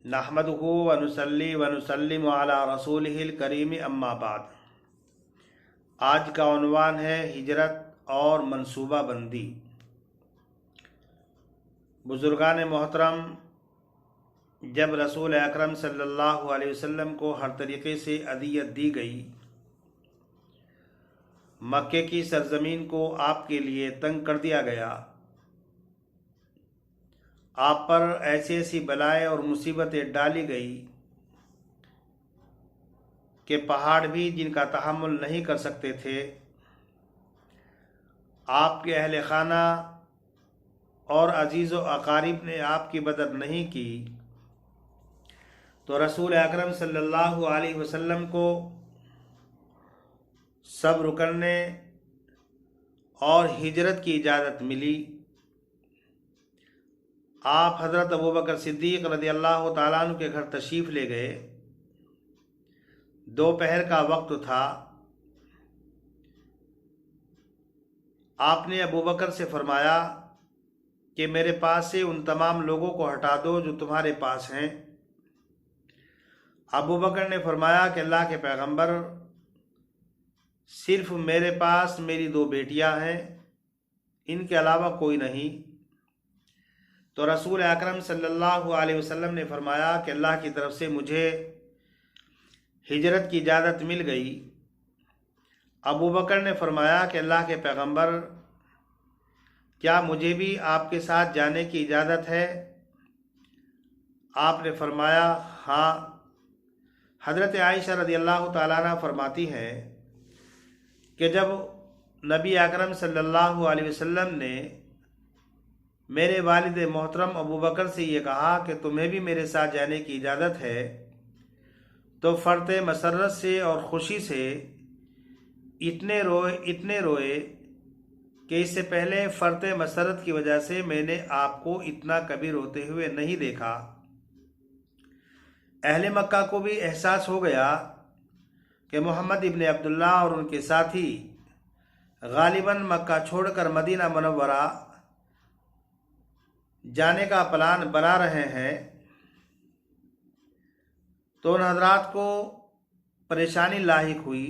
नहमदुहु व नुसल्ली व नुसल्लिमु अला रसूलिहिल करीम अम्मा बाद। आज का उन्वान है हिजरत और मंसूबा बंदी। बुजुर्गान मोहतरम, जब रसूल अकरम सल्लल्लाहु अलैहि वसल्लम को हर तरीक़े से अदियत दी गई, मक्के की सरजमीन को आपके लिए तंग कर दिया गया, आप पर ऐसी ऐसी बलाएं और मुसीबतें डाली गई कि पहाड़ भी जिनका तहम्मुल नहीं कर सकते थे, आपके अहले खाना और अजीज़ व अकारिब ने आपकी मदद नहीं की, तो रसूल अकरम सल्लल्लाहु अलैहि वसल्लम को सब्र करने और हिजरत की इजाज़त मिली। आप हज़रत अबू बकर सिद्दीक़ रज़ियल्लाहु ताला अन्हु के घर तशरीफ़ ले गए। दोपहर का वक्त था। आपने अबू बकर से फरमाया कि मेरे पास से उन तमाम लोगों को हटा दो जो तुम्हारे पास हैं। अबू बकर ने फरमाया कि अल्लाह के पैगंबर, सिर्फ मेरे पास मेरी 2 बेटियां हैं, इनके अलावा कोई नहीं। तो रसूल अकरम सल्लल्लाहु अलैहि वसल्लम ने फरमाया कि अल्लाह की तरफ से मुझे हिजरत की इजाज़त मिल गई। अबू बकर ने फरमाया कि अल्लाह के पैगंबर, क्या मुझे भी आपके साथ जाने की इजाज़त है? आपने फरमाया हाँ। हज़रत आयशा रज़ियल्लाहु ताला अन्हा फरमाती हैं कि जब नबी अकरम सल्लल्लाहु अलैहि वसल्लम ने मेरे वालिद मोहतरम अबू बकर से ये कहा कि तुम्हें भी मेरे साथ जाने की इजाज़त है, तो फ़र्त मसरत से और ख़ुशी से इतने रोए कि इससे पहले फ़र्त मसरत की वजह से मैंने आपको इतना कभी रोते हुए नहीं देखा। अहले मक्का को भी एहसास हो गया कि मोहम्मद इब्न अब्दुल्ला और उनके साथी गालिबन मक्का छोड़कर मदीना मुनव्वरा जाने का प्लान बना रहे हैं। तो उन हजरात को परेशानी लाहिक हुई।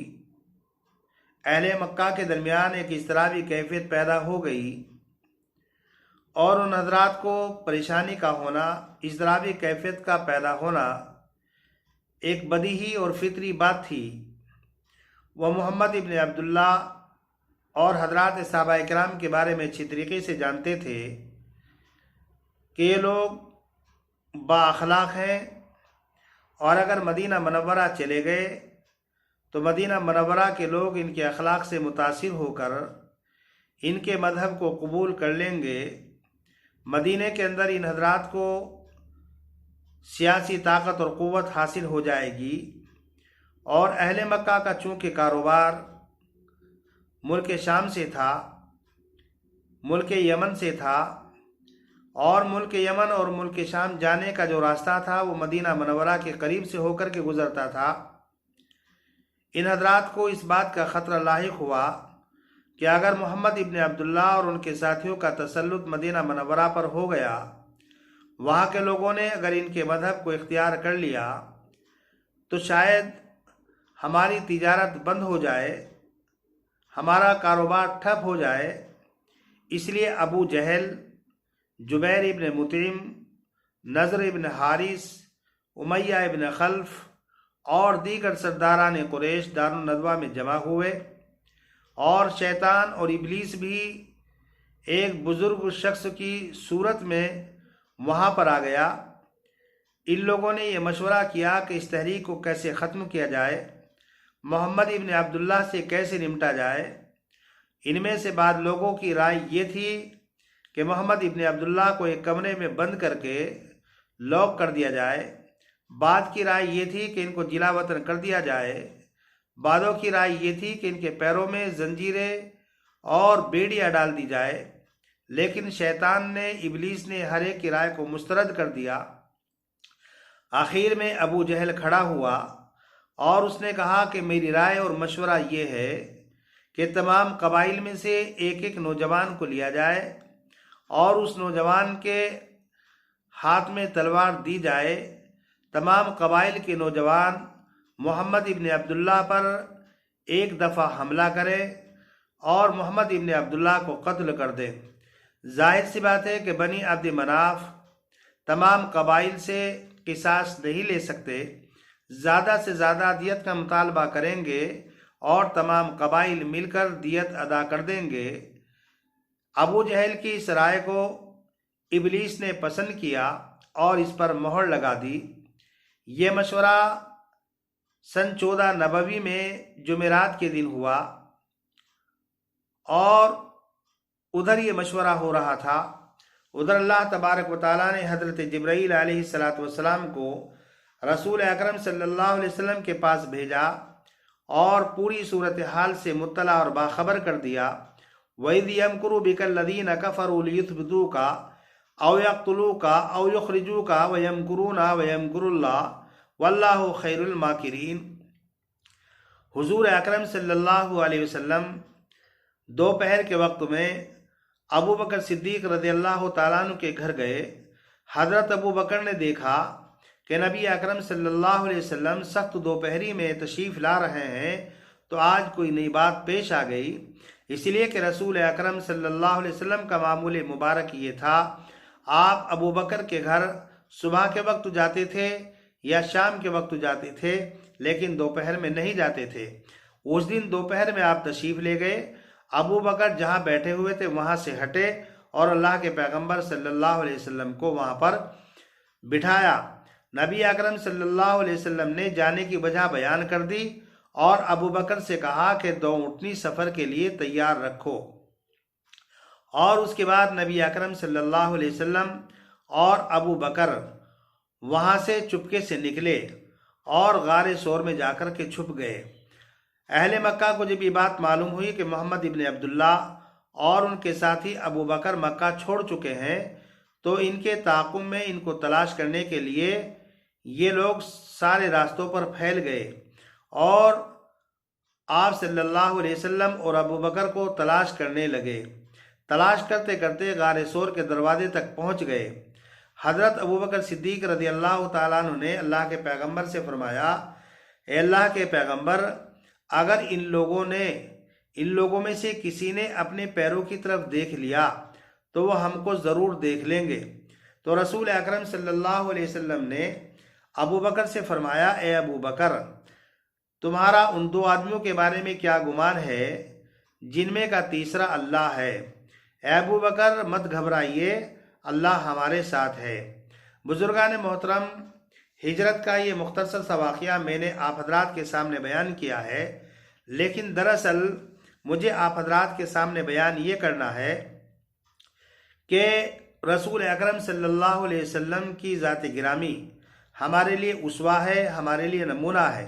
अहले मक्का के दरमियान एक इज़्तिराबी कैफियत पैदा हो गई और उन हजरात को परेशानी का होना, इज़्तिराबी कैफियत का पैदा होना एक बदीही और फितरी बात थी। वह मोहम्मद इब्न अब्दुल्ला और हजरात सहाबा इकराम के बारे में अच्छी तरीके से जानते थे कि ये लोग बाअखलाक हैं, और अगर मदीना मुनव्वरा चले गए तो मदीना मुनव्वरा के लोग इनके अखलाक से मुतासिर होकर इनके मज़हब को कबूल कर लेंगे। मदीने के अंदर इन हजरात को सियासी ताकत और क़ुव्वत हासिल हो जाएगी, और अहले मक्का का चूँकि कारोबार मुल्क शाम से था, मुल्क यमन से था, और मुल्क यमन और मुल्क शाम जाने का जो रास्ता था वो मदीना मुनव्वरा के करीब से होकर के गुज़रता था। इन हजरात को इस बात का ख़तरा लाहिक हुआ कि अगर मोहम्मद इब्न अब्दुल्ला और उनके साथियों का तसल्लुत मदीना मुनव्वरा पर हो गया, वहाँ के लोगों ने अगर इनके मज़हब को इख्तियार कर लिया, तो शायद हमारी तिजारत बंद हो जाए, हमारा कारोबार ठप हो जाए। इसलिए अबू जहल, जुबैर इब्न मुतइम, नज़र इब्न हारिस, उमैया इब्न खल्फ और दीगर सरदारान कुरैश दारुन नदवा में जमा हुए, और शैतान और इबलीस भी एक बुज़ुर्ग शख्स की सूरत में वहाँ पर आ गया। इन लोगों ने यह मशवरा किया कि इस तहरीक को कैसे ख़त्म किया जाए, मोहम्मद इब्न अब्दुल्ला से कैसे निपटा जाए। इनमें से बाद लोगों की राय ये थी कि मोहम्मद इब्न अब्दुल्ला को एक कमरे में बंद करके लॉक कर दिया जाए। बाद की राय ये थी कि इनको जिला वतन कर दिया जाए। बादों की राय ये थी कि इनके पैरों में जंजीरें और बेड़ियां डाल दी जाए। लेकिन शैतान ने, इबलीस ने हर एक की राय को मुस्तरद कर दिया। आखिर में अबू जहल खड़ा हुआ और उसने कहा कि मेरी राय और मशवरा ये है कि तमाम कबाइल में से एक एक नौजवान को लिया जाए और उस नौजवान के हाथ में तलवार दी जाए تمام قبائل کے نوجوان محمد ابن عبداللہ پر ایک دفعہ حملہ کرے اور محمد ابن عبداللہ کو قتل کر دے۔ ظاہر سی بات ہے کہ بنی عبد مناف تمام قبائل سے قصاص نہیں لے سکتے، زیادہ سے زیادہ دیت کا مطالبہ کریں گے اور تمام قبائل مل کر دیت ادا کر دیں گے۔ ابو جہل کی اس رائے کو ابلیس نے پسند کیا اور اس پر مہر لگا دی۔ یہ مشورہ سن 14 نبوی میں جمعرات کے دن ہوا اور ادھر یہ مشورہ ہو رہا تھا، ادھر اللہ تبارک و تعالیٰ نے حضرت جبرائیل علیہ السلام کو رسول اکرم صلی اللہ علیہ وسلم کے پاس بھیجا اور پوری صورتحال سے مطلع اور باخبر کر دیا۔ وَإِذْ يَمْكُرُ بِكَ الَّذِينَ كَفَرُوا لِيُثْبِتُوكَ أَوْ يَقْتُلُوكَ أَوْ يُخْرِجُوكَ وَيَمْكُرُونَ وَيَمْكُرُ اللَّهُ وَاللَّهُ خَيْرُ الْمَاكِرِينَ۔ حضور اکرم صلی اللہ علیہ وسلم دوپہر کے وقت میں ابو بکر صدیق رضی اللہ تعالیٰ عنہ کے گھر گئے۔ حضرت ابو بکر نے دیکھا کہ نبی اکرم صلی اللہ علیہ وسلم سخت دوپہری میں تشریف لا رہے ہیں، تو آج کوئی نئی بات پیش آ گئی، اس لیے کہ رسول اکرم صلی اللہ علیہ وسلم کا معمول مبارک یہ تھا، آپ ابو بکر کے گھر صبح کے وقت جاتے تھے یا شام کے وقت جاتے تھے، لیکن دوپہر میں نہیں جاتے تھے۔ اس دن دوپہر میں آپ تشریف لے گئے، ابو بکر جہاں بیٹھے ہوئے تھے وہاں سے ہٹے اور اللہ کے پیغمبر صلی اللہ علیہ وسلم کو وہاں پر بٹھایا۔ نبی اکرم صلی اللہ علیہ وسلم نے جانے کی وجہ بیان کر دی اور ابو بکر سے کہا کہ 2 اونٹنی سفر کے لیے تیار رکھو، اور اس کے بعد نبی اکرم صلی اللہ علیہ وسلم اور ابو بکر وہاں سے چپکے سے نکلے اور غار ثور میں جا کر کے چھپ گئے۔ اہل مکہ کو جب یہ بات معلوم ہوئی کہ محمد ابن عبداللہ اور ان کے ساتھی ابو بکر مکہ چھوڑ چکے ہیں، تو ان کے تعاقب میں ان کو تلاش کرنے کے لیے یہ لوگ سارے راستوں پر پھیل گئے اور آپ صلی اللہ علیہ وسلم اور ابو بکر کو تلاش کرنے لگے۔ تلاش کرتے کرتے غار ثور کے دروازے تک پہنچ گئے۔ حضرت ابو بکر صدیق رضی اللہ تعالیٰ عنہ نے اللہ کے پیغمبر سے فرمایا، اے اللہ کے پیغمبر، اگر ان لوگوں میں سے کسی نے اپنے پیروں کی طرف دیکھ لیا تو وہ ہم کو ضرور دیکھ لیں گے۔ تو رسول اکرم صلی اللہ علیہ وسلم نے ابو بکر سے فرمایا، اے ابو بکر، تمہارا ان 2 آدمیوں کے بارے میں کیا گمان ہے جن میں کا تیسرا اللہ ہے؟ اے ابو بکر، مت گھبرائیے، اللہ ہمارے ساتھ ہے۔ بزرگان محترم، ہجرت کا یہ مختصر سا واقعہ میں نے آپ حضرات کے سامنے بیان کیا ہے، لیکن دراصل مجھے آپ حضرات کے سامنے بیان یہ کرنا ہے کہ رسول اکرم صلی اللہ علیہ وسلم کی ذات گرامی ہمارے لیے اسوہ ہے، ہمارے لیے نمونہ ہے۔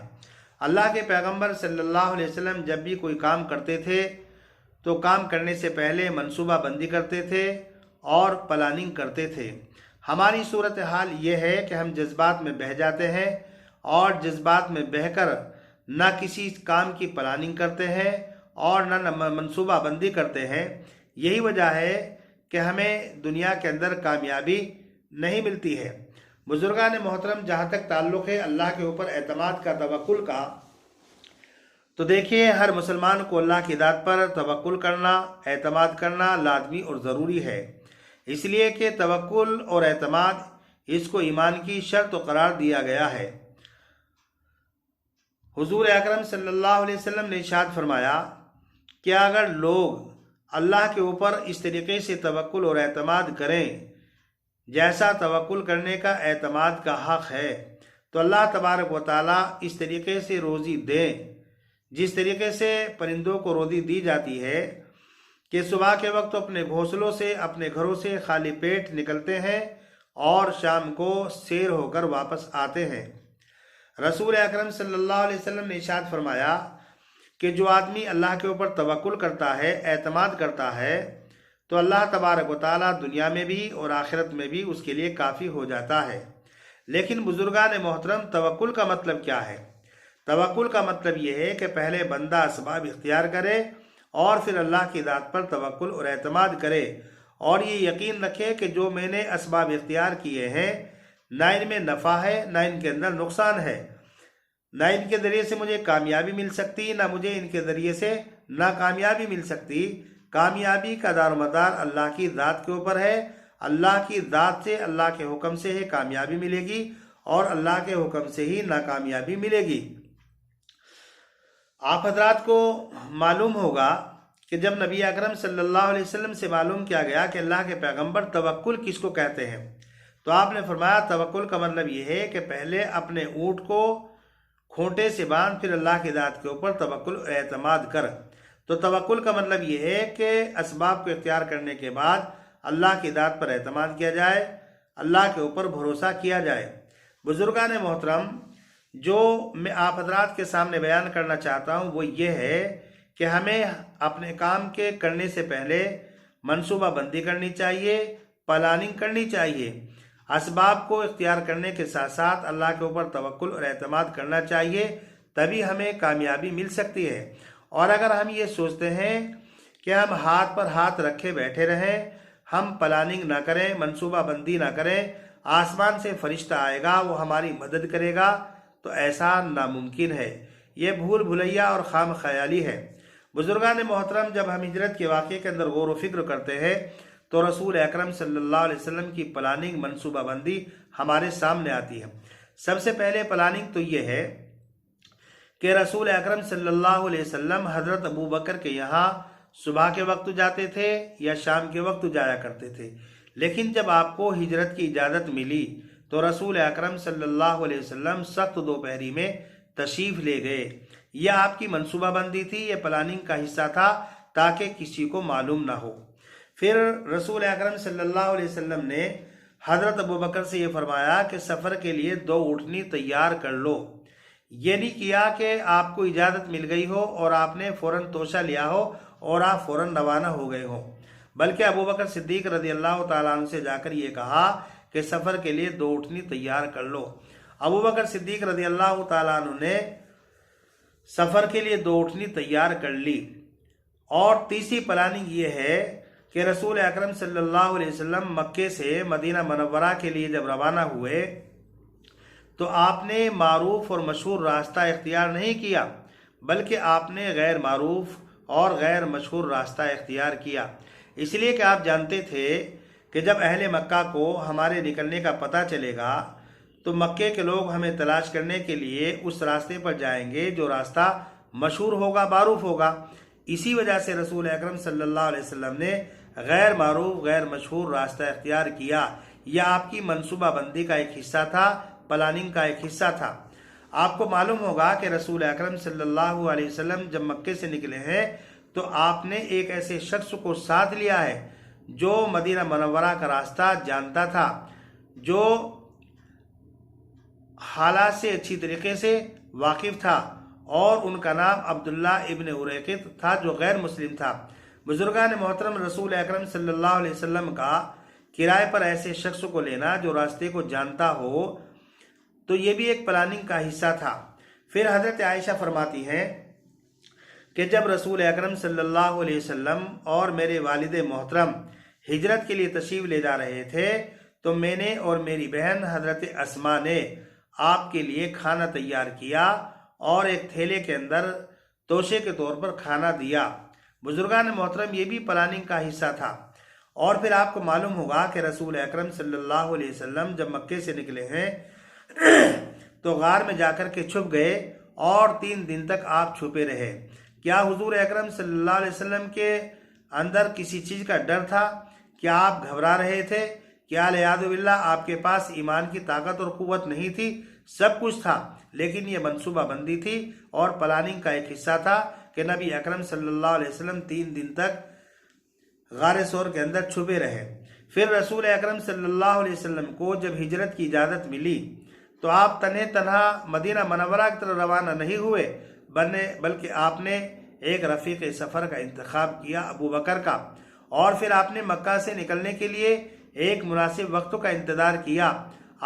اللہ کے پیغمبر صلی اللہ علیہ وسلم جب بھی کوئی کام کرتے تھے تو کام کرنے سے پہلے منصوبہ بندی کرتے تھے اور پلاننگ کرتے تھے۔ ہماری صورتحال یہ ہے کہ ہم جذبات میں بہہ جاتے ہیں اور جذبات میں بہہ کر نہ کسی کام کی پلاننگ کرتے ہیں اور نہ منصوبہ بندی کرتے ہیں۔ یہی وجہ ہے کہ ہمیں دنیا کے اندر کامیابی نہیں ملتی ہے۔ بزرگان محترم، جہاں تک تعلق ہے اللہ کے اوپر اعتماد کا، توکل کا، تو دیکھیے ہر مسلمان کو اللہ کی ذات پر توکل کرنا، اعتماد کرنا لازمی اور ضروری ہے، اس لیے کہ توکل اور اعتماد اس کو ایمان کی شرط قرار دیا گیا ہے۔ حضور اکرم صلی اللہ علیہ وسلم نے ارشاد فرمایا کہ اگر لوگ اللہ کے اوپر اس طریقے سے توکل اور اعتماد کریں جیسا توکل کرنے کا اعتماد کا حق ہے، تو اللہ تبارک و تعالیٰ اس طریقے سے روزی دیں جس طریقے سے پرندوں کو روزی دی جاتی ہے کہ صبح کے وقت اپنے گھونسلوں سے، اپنے گھروں سے خالی پیٹ نکلتے ہیں اور شام کو سیر ہو کر واپس آتے ہیں۔ رسول اکرم صلی اللہ علیہ وسلم نے ارشاد فرمایا کہ جو آدمی اللہ کے اوپر توکل کرتا ہے، اعتماد کرتا ہے، تو اللہ تبارک و تعالیٰ دنیا میں بھی اور آخرت میں بھی اس کے لیے کافی ہو جاتا ہے۔ لیکن بزرگان محترم، توکل کا مطلب کیا ہے؟ توکل کا مطلب یہ ہے کہ پہلے بندہ اسباب اختیار کرے اور پھر اللہ کی ذات پر توکل اور اعتماد کرے، اور یہ یقین رکھے کہ جو میں نے اسباب اختیار کیے ہیں نہ ان میں نفع ہے نہ ان کے اندر نقصان ہے، نہ ان کے ذریعے سے مجھے کامیابی مل سکتی نہ مجھے ان کے ذریعے سے ناکامیابی مل سکتی۔ کامیابی کا دار و مدار اللہ کی ذات کے اوپر ہے، اللہ کی ذات سے، اللہ کے حکم سے ہی کامیابی ملے گی اور اللہ کے حکم سے ہی ناکامیابی ملے گی۔ آپ حضرات کو معلوم ہوگا کہ جب نبی اکرم صلی اللہ علیہ وسلم سے معلوم کیا گیا کہ اللہ کے پیغمبر توکل کس کو کہتے ہیں، تو آپ نے فرمایا توکل کا مطلب یہ ہے کہ پہلے اپنے اونٹ کو کھونٹے سے باندھ پھر اللہ کی ذات کے اوپر توکل اعتماد کر۔ تو توکل کا مطلب یہ ہے کہ اسباب کو اختیار کرنے کے بعد اللہ کی ذات پر اعتماد کیا جائے، اللہ کے اوپر بھروسہ کیا جائے۔ بزرگان محترم، جو میں آپ حضرات کے سامنے بیان کرنا چاہتا ہوں وہ یہ ہے کہ ہمیں اپنے کام کے کرنے سے پہلے منصوبہ بندی کرنی چاہیے، پلاننگ کرنی چاہیے، اسباب کو اختیار کرنے کے ساتھ ساتھ اللہ کے اوپر توکل اور اعتماد کرنا چاہیے، تبھی ہمیں کامیابی مل سکتی ہے۔ اور اگر ہم یہ سوچتے ہیں کہ ہم ہاتھ پر ہاتھ رکھے بیٹھے رہیں، ہم پلاننگ نہ کریں، منصوبہ بندی نہ کریں، آسمان سے فرشتہ آئے گا وہ ہماری مدد کرے گا، تو ایسا ناممکن ہے، یہ بھول بھلیا اور خام خیالی ہے۔ بزرگان محترم، جب ہم ہجرت کے واقعے کے اندر غور و فکر کرتے ہیں تو رسول اکرم صلی اللہ علیہ وسلم کی پلاننگ، منصوبہ بندی ہمارے سامنے آتی ہے۔ سب سے پہلے پلاننگ تو یہ ہے کہ رسول اکرم صلی اللہ علیہ وسلم حضرت ابو بکر کے یہاں صبح کے وقت جاتے تھے یا شام کے وقت جایا کرتے تھے، لیکن جب آپ کو ہجرت کی اجازت ملی تو رسول اکرم صلی اللہ علیہ وسلم سخت دوپہری میں تشریف لے گئے۔ یہ آپ کی منصوبہ بندی تھی، یہ پلاننگ کا حصہ تھا تاکہ کسی کو معلوم نہ ہو۔ پھر رسول اکرم صلی اللہ علیہ وسلم نے حضرت ابو بکر سے یہ فرمایا کہ سفر کے لیے 2 اونٹنی تیار کر لو۔ یہ نہیں کیا کہ آپ کو اجازت مل گئی ہو اور آپ نے فوراً توشہ لیا ہو اور آپ فوراً روانہ ہو گئے ہو، بلکہ ابو بکر صدیق رضی اللہ تعالیٰ عنہ سے جا کر یہ کہا کہ سفر کے لیے 2 اونٹنی تیار کر لو۔ ابو بکر صدیق رضی اللہ تعالیٰ عنہ نے سفر کے لیے 2 اونٹنی تیار کر لی۔ اور تیسری پلاننگ یہ ہے کہ رسول اکرم صلی اللہ علیہ وسلم مکے سے مدینہ منورہ کے لیے جب روانہ ہوئے تو آپ نے معروف اور مشہور راستہ اختیار نہیں کیا، بلکہ آپ نے غیر معروف اور غیر مشہور راستہ اختیار کیا، اس لیے کہ آپ جانتے تھے کہ جب اہل مکہ کو ہمارے نکلنے کا پتہ چلے گا تو مکے کے لوگ ہمیں تلاش کرنے کے لیے اس راستے پر جائیں گے جو راستہ مشہور ہوگا، معروف ہوگا۔ اسی وجہ سے رسول اکرم صلی اللہ علیہ وسلم نے غیر معروف، غیر مشہور راستہ اختیار کیا۔ یہ آپ کی منصوبہ بندی کا ایک حصہ تھا، پلاننگ کا ایک حصہ تھا۔ آپ کو معلوم ہوگا کہ رسول اکرم صلی اللہ علیہ وسلم جب مکے سے نکلے ہیں تو آپ نے ایک ایسے شخص کو ساتھ لیا ہے جو مدینہ منورہ کا راستہ جانتا تھا، جو حالات سے اچھی طریقے سے واقف تھا، اور ان کا نام عبداللہ ابن اریقط تھا جو غیر مسلم تھا۔ بزرگان محترم، رسول اکرم صلی اللہ علیہ وسلم کا کرائے پر ایسے شخص کو لینا جو راستے کو جانتا ہو تو یہ بھی ایک پلاننگ کا حصہ تھا۔ پھر حضرت عائشہ فرماتی ہیں کہ جب رسول اکرم صلی اللہ علیہ وسلم اور میرے والد محترم ہجرت کے لیے تشریف لے جا رہے تھے تو میں نے اور میری بہن حضرت اسماء نے آپ کے لیے کھانا تیار کیا اور ایک تھیلے کے اندر توشے کے طور پر کھانا دیا۔ بزرگان محترم، یہ بھی پلاننگ کا حصہ تھا۔ اور پھر آپ کو معلوم ہوگا کہ رسول اکرم صلی اللہ علیہ وسلم جب مکے سے نکلے ہیں تو غار میں جا کر کے چھپ گئے اور 3 دن تک آپ چھپے رہے۔ کیا حضور اکرم صلی اللہ علیہ وسلم کے اندر کسی چیز کا ڈر تھا؟ کیا آپ گھبرا رہے تھے؟ کیا العیاذ باللہ آپ کے پاس ایمان کی طاقت اور قوت نہیں تھی؟ سب کچھ تھا، لیکن یہ منصوبہ بندی تھی اور پلاننگ کا ایک حصہ تھا کہ نبی اکرم صلی اللہ علیہ وسلم 3 دن تک غار ثور کے اندر چھپے رہے۔ پھر رسول اکرم صلی اللہ علیہ وسلم کو جب ہجرت کی اجازت ملی تو آپ تنہا مدینہ منورہ کی طرف روانہ نہیں ہوئے، بلکہ آپ نے ایک رفیق سفر کا انتخاب کیا، ابو بکر کا، اور پھر آپ نے مکہ سے نکلنے کے لیے ایک مناسب وقت کا انتظار کیا۔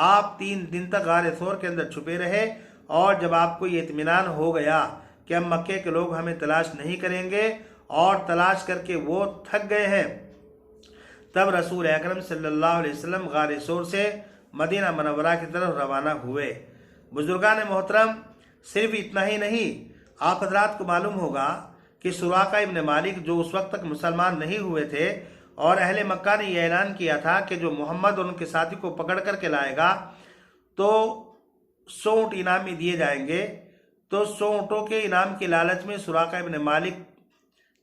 آپ 3 دن تک غار ثور کے اندر چھپے رہے، اور جب آپ کو یہ اطمینان ہو گیا کہ اب مکے کے لوگ ہمیں تلاش نہیں کریں گے اور تلاش کر کے وہ تھک گئے ہیں، تب رسول اکرم صلی اللہ علیہ وسلم غار ثور سے मदीना मनव्वरा की तरफ रवाना हुए। बुजुर्गान मोहतरम, सिर्फ इतना ही नहीं, आप हजरात को मालूम होगा कि सुराका इब्न मालिक जो उस वक्त तक मुसलमान नहीं हुए थे और अहले मक्का ने यह ऐलान किया था कि जो मोहम्मद और उनके साथी को पकड़ करके लाएगा तो 100 ऊँट इनाम में दिए जाएंगे। तो 100 ऊँटों के इनाम के लालच में सुराका इब्न मालिक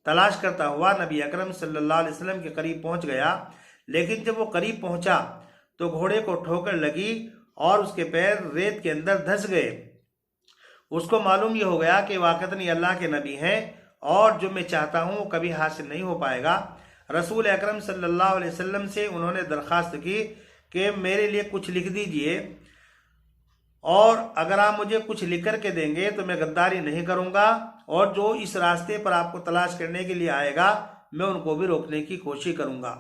तलाश करता हुआ नबी अकरम सल्लल्लाहु अलैहि वसल्लम के करीब पहुंच गया। लेकिन जब वो करीब पहुंचा तो घोड़े को ठोकर लगी और उसके पैर रेत के अंदर धंस गए। उसको मालूम ये हो गया कि वाकईतन ये अल्लाह के नबी हैं और जो मैं चाहता हूँ वो कभी हासिल नहीं हो पाएगा। रसूल अकरम सल्लल्लाहु अलैहि वसल्लम से उन्होंने दरख्वास्त की कि मेरे लिए कुछ लिख दीजिए और अगर आप मुझे कुछ लिख कर के देंगे तो मैं गद्दारी नहीं करूँगा और जो इस रास्ते पर आपको तलाश करने के लिए आएगा मैं उनको भी रोकने की कोशिश करूँगा।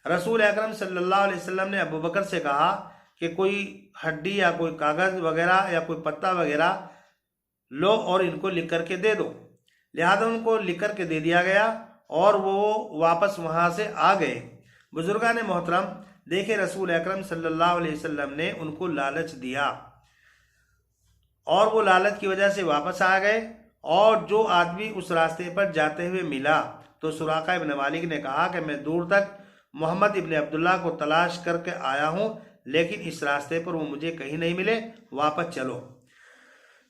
रसूल अकरम सल्लल्लाहु अलैहि वसल्लम ने अबू बकर से कहा कि कोई हड्डी या कोई कागज़ वगैरह या कोई पत्ता वगैरह लो और इनको लिख करके दे दो। लिहाजा उनको लिख करके दे दिया गया और वो वापस वहाँ से आ गए। बुजुर्गान मोहतरम, देखे रसूल अकरम सल्लल्लाहु अलैहि वसल्लम ने उनको लालच दिया और वो लालच की वजह से वापस आ गए। और जो आदमी उस रास्ते पर जाते हुए मिला तो सुराका इब्न मालिक ने कहा कि मैं दूर तक मोहम्मद इब्न अब्दुल्ला को तलाश करके आया हूँ, लेकिन इस रास्ते पर वो मुझे कहीं नहीं मिले, वापस चलो।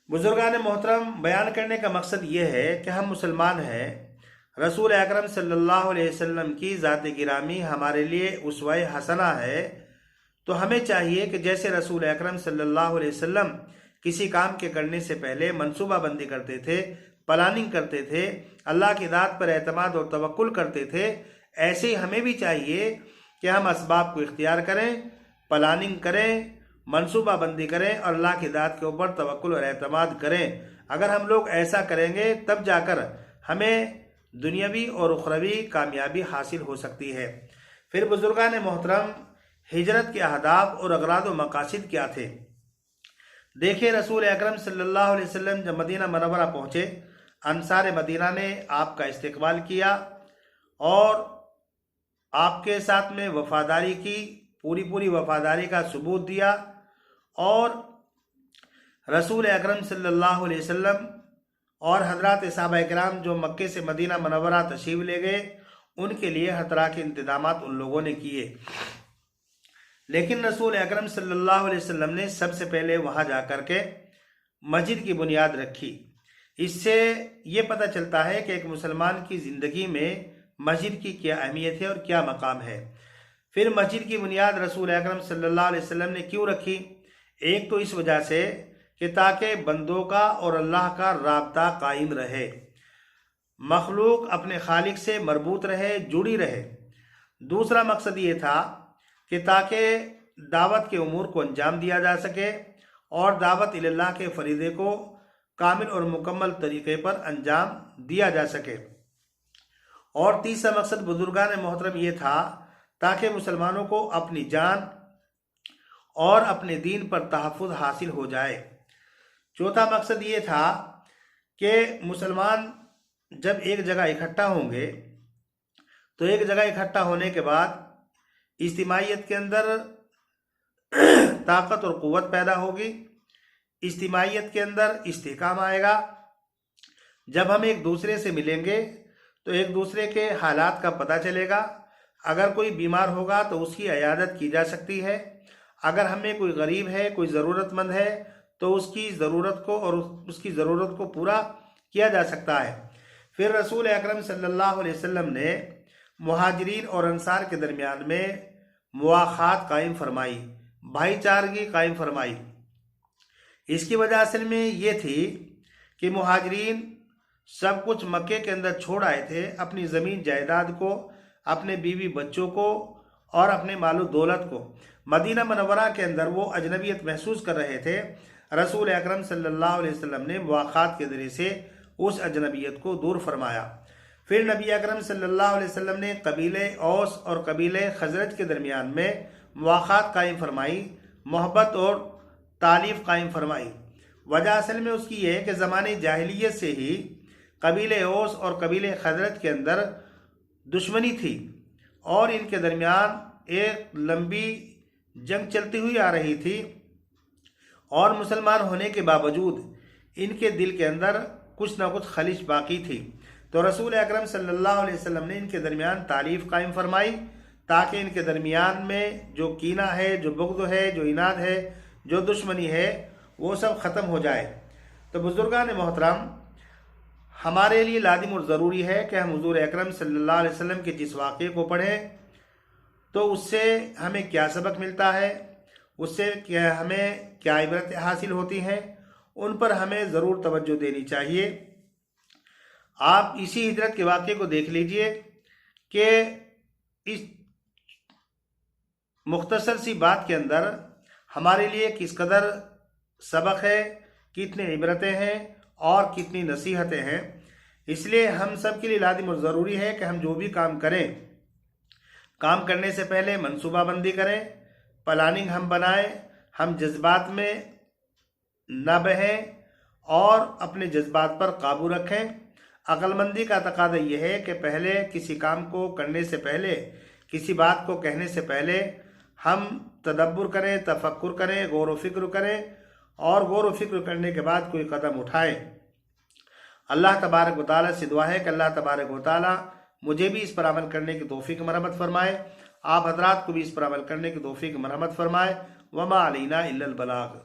बुजुर्गान मोहतरम, बयान करने का मकसद ये है कि हम मुसलमान हैं। रसूल अकरम सल्लल्लाहु अलैहि वसल्लम की ज़ात गिरामी हमारे लिए उसवा हसना है। तो हमें चाहिए कि जैसे रसूल अकरम सल्लल्लाहु अलैहि वसल्लम किसी काम के करने से पहले मनसूबा बंदी करते थे, प्लानिंग करते थे, अल्लाह की दात पर एतमाद और तवक्कुल करते थे, ऐसे ही हमें भी चाहिए कि हम असबाब को इख्तियार करें, प्लानिंग करें, मनसूबा बंदी करें और अल्लाह की दात के ऊपर तवक्कुल और एतमाद करें। अगर हम लोग ऐसा करेंगे तब जाकर हमें दुनियावी और उखरवी कामयाबी हासिल हो सकती है। फिर बुजुर्गान मोहतरम, हिजरत के अहदाफ और अगराद व मकासिद क्या थे? देखिए, रसूल अकरम सल्लल्लाहु अलैहि वसल्लम जब मदीना मनव्वरा पहुँचे, अंसार मदीना ने आपका इस्तकबाल किया और आपके साथ में वफादारी की, पूरी वफादारी का सबूत दिया और रसूल अकरम सल्लल्लाहु अलैहि वसल्लम और हजरत सहाबा किराम जो मक्के से मदीना मनव्वरा तशरीफ ले गए, उनके लिए हर तरह के इंतजामात उन लोगों ने किए। लेकिन रसूल अकरम सल्लल्लाहु अलैहि वसल्लम ने सबसे पहले वहाँ जा कर के मस्जिद की बुनियाद रखी। इससे ये पता चलता है कि एक मुसलमान की ज़िंदगी में मस्जिद की क्या अहमियत है और क्या मकाम है। फिर मस्जिद की बुनियाद रसूल अकरम सल्लल्लाहु अलैहि वसल्लम ने क्यों रखी? एक तो इस वजह से कि ताकि बंदों का और अल्लाह का राब्ता कायम रहे, मखलूक अपने खालिक से मरबूत रहे, जुड़ी रहे। दूसरा मकसद ये था कि ताकि दावत के उमूर को अंजाम दिया जा सके और दावत इल्लाह के फरीदे को कामिल और मुकम्मल तरीके पर अंजाम दिया जा सके। और तीसरा मकसद बुजुर्गान मोहतरम ये था ताकि मुसलमानों को अपनी जान और अपने दीन पर तहफ़्फ़ुज़ हासिल हो जाए। चौथा मकसद ये था कि मुसलमान जब एक जगह इकट्ठा होंगे तो एक जगह इकट्ठा होने के बाद इज्तिमाइयत के अंदर ताकत और क़ुव्वत पैदा होगी, इज्तिमाइयत के अंदर इस्तिहकाम आएगा। जब हम एक दूसरे से मिलेंगे तो एक दूसरे के हालात का पता चलेगा। अगर कोई बीमार होगा तो उसकी इयादत की जा सकती है। अगर हमें कोई गरीब है, कोई ज़रूरतमंद है तो उसकी ज़रूरत को और उसकी ज़रूरत को पूरा किया जा सकता है। फिर रसूल अकरम सल्लल्लाहु अलैहि वसल्लम ने मुहाजिरीन और अंसार के दरमियान में मुआखात कायम फरमाई, भाईचारगी कायम फरमाई। इसकी वजह असल में ये थी कि मुहाजिरीन सब कुछ मक्के के अंदर छोड़ आए थे, अपनी ज़मीन जायदाद को, अपने बीवी बच्चों को और अपने मालो दौलत को। मदीना मनव्वरा के अंदर वो अजनबियत महसूस कर रहे थे। रसूल अकरम सल्लल्लाहु अलैहि वसल्लम ने मुआखात के ज़रिए से उस अजनबियत को दूर फरमाया। फिर नबी अकरम सल्लल्लाहु अलैहि वसल्लम ने कबीले औस और कबीले खजरज के दरमियान में मुआखात कायम फरमाई, मोहब्बत और तालीफ़ कायम फरमाई। वजह असल में उसकी ये है कि ज़माने जाहिलियत से ही कबीले औस और कबीले खजरज के अंदर दुश्मनी थी और इनके दरमियान एक लंबी जंग चलती हुई आ रही थी और मुसलमान होने के बावजूद इनके दिल के अंदर कुछ ना कुछ खलिश बाकी थी। तो रसूल अकरम सल्लल्लाहु अलैहि वसल्लम ने इनके दरमियान तारीफ कायम फरमाई ताकि इनके दरमियान में जो कीना है, जो बुग़्ज़ है, जो इनाद है, जो दुश्मनी है, वो सब ख़त्म हो जाए। तो बुज़ुर्गान मोहतरम, हमारे लिए लाजिम और ज़रूरी है कि हम हुज़ूर अकरम सल्लल्लाहु अलैहि वसल्लम के जिस वाक़े को पढ़ें तो उससे हमें क्या सबक मिलता है, उससे क्या हमें क्या इबरत हासिल होती हैं, उन पर हमें ज़रूर तवज्जो देनी चाहिए। आप इसी हिजरत के वाक़े को देख लीजिए कि इस मुख्तसर सी बात के अंदर हमारे लिए किस कदर सबक है, कितनी इबरतें हैं और कितनी नसीहतें हैं। इसलिए हम सब के लिए लाजिम और ज़रूरी है कि हम जो भी काम करें, काम करने से पहले मनसूबाबंदी करें, प्लानिंग हम बनाएं, हम जज्बात में न बहें और अपने जज्बात पर काबू रखें। अक्लमंदी का तकादा यह है कि पहले किसी काम को करने से पहले, किसी बात को कहने से पहले हम तदब्बुर करें, तफक्कुर करें, गौर व फिक्र करें और गौर व फिक्र करने के बाद कोई कदम उठाएं। अल्लाह तबारक व तआला से दुआ है कि अल्लाह तबारक व तआला मुझे भी इस पर अमल करने की तौफीक मरहमत फरमाए, आप हजरात को भी इस पर अमल करने की तौफीक मरहमत फरमाए। वमा अलैना इल्लल बलाग।